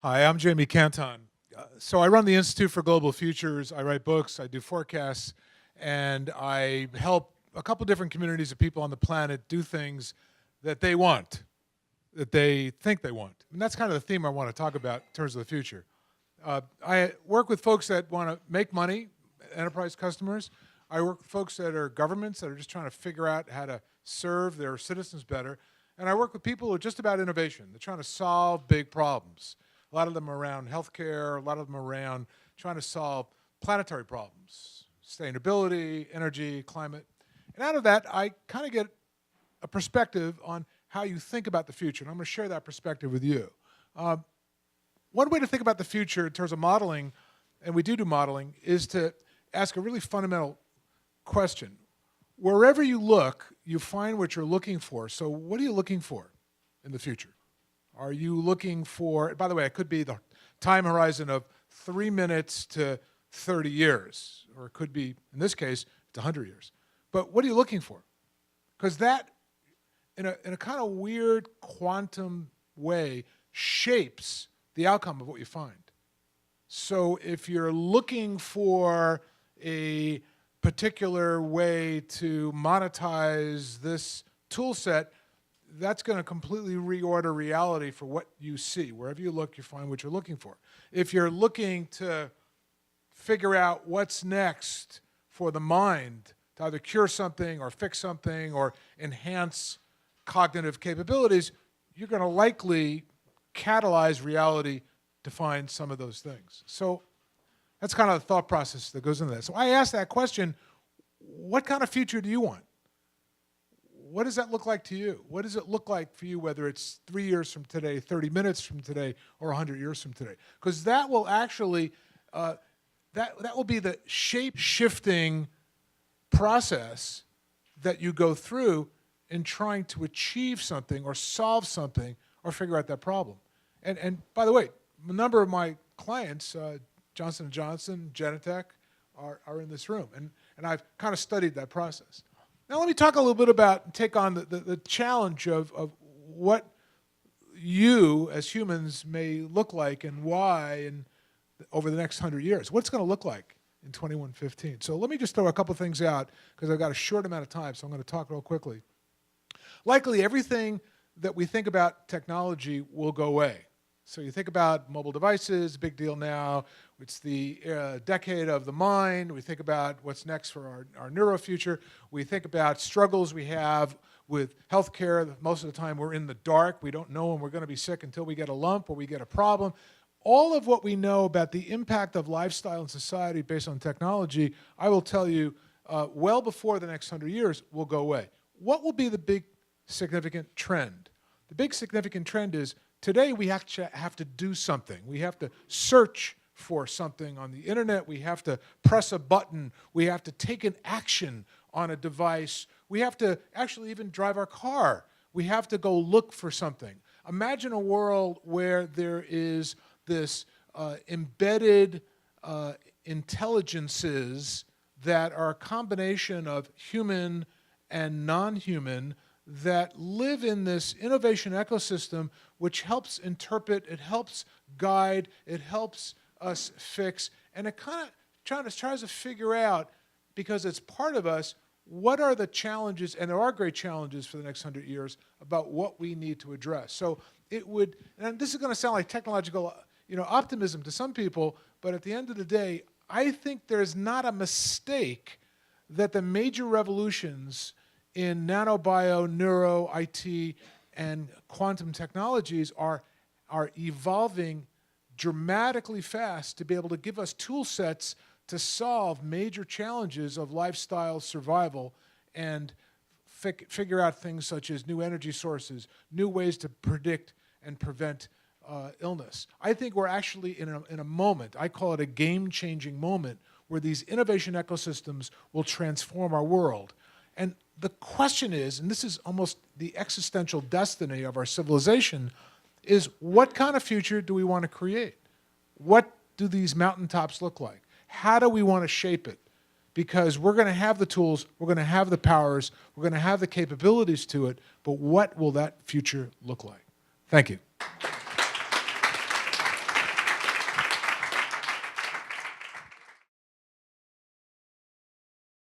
Hi, I'm Jamie Canton. So I run the Institute for Global Futures. I write books, I do forecasts, and I help a couple different communities of people on the planet do things that they want, that they think they want. And that's kind of the theme I want to talk about in terms of the future. I work with folks that want to make money, enterprise customers. I work with folks that are governments that are just trying to figure out how to serve their citizens better. And I work with people who are just about innovation. They're trying to solve big problems. A lot of them around healthcare, a lot of them around trying to solve planetary problems, sustainability, energy, climate. And out of that, I kind of get a perspective on how you think about the future, and I'm going to share that perspective with you. One way to think about the future in terms of modeling, and we do modeling, is to ask a really fundamental question. Wherever you look, you find what you're looking for. So what are you looking for in the future? Are you looking for, by the way, it could be the time horizon of 3 minutes to 30 years, or it could be, in this case, it's 100 years. But what are you looking for? Because that, in a kind of weird quantum way, shapes the outcome of what you find. So if you're looking for a particular way to monetize this tool set, that's going to completely reorder reality for what you see. Wherever you look, you find what you're looking for. If you're looking to figure out what's next for the mind to either cure something or fix something or enhance cognitive capabilities, you're going to likely catalyze reality to find some of those things. So that's kind of the thought process that goes into that. So I asked that question, what kind of future do you want? What does that look like to you? What does it look like for you, whether it's 3 years from today, 30 minutes from today, or 100 years from today? Because that will actually, that will be the shape-shifting process that you go through in trying to achieve something or solve something or figure out that problem. And by the way, a number of my clients, Johnson & Johnson, Genentech, are in this room. And I've kind of studied that process. Now let me talk a little bit about, take on the challenge of what you as humans may look like and why over the next 100 years. What's going to look like in 2115. So let me just throw a couple things out because I've got a short amount of time, so I'm going to talk real quickly. Likely everything that we think about technology will go away. So you think about mobile devices, big deal now. It's the decade of the mind. We think about what's next for our neurofuture. We think about struggles we have with healthcare. Most of the time we're in the dark. We don't know when we're going to be sick until we get a lump or we get a problem. All of what we know about the impact of lifestyle and society based on technology, I will tell you, well before the next 100 years, will go away. What will be the big significant trend? The big significant trend is today we have to do something. We have to search for something on the internet. We have to press a button. We have to take an action on a device. We have to actually even drive our car. We have to go look for something. Imagine a world where there is this embedded intelligences that are a combination of human and non-human that live in this innovation ecosystem which helps interpret, it helps guide, it helps us fix, and it kind of tries to figure out, because it's part of us, what are the challenges, and there are great challenges for the next 100 years, about what we need to address. So it would, and this is going to sound like technological optimism to some people, but at the end of the day, I think there's not a mistake that the major revolutions in nanobio, neuro, IT, and quantum technologies are evolving dramatically fast to be able to give us tool sets to solve major challenges of lifestyle survival and figure out things such as new energy sources, new ways to predict and prevent illness. I think we're actually in a moment, I call it a game-changing moment, where these innovation ecosystems will transform our world. And the question is, and this is almost the existential destiny of our civilization, is what kind of future do we want to create? What do these mountaintops look like? How do we want to shape it? Because we're going to have the tools, we're going to have the powers, we're going to have the capabilities to it, but what will that future look like? Thank you.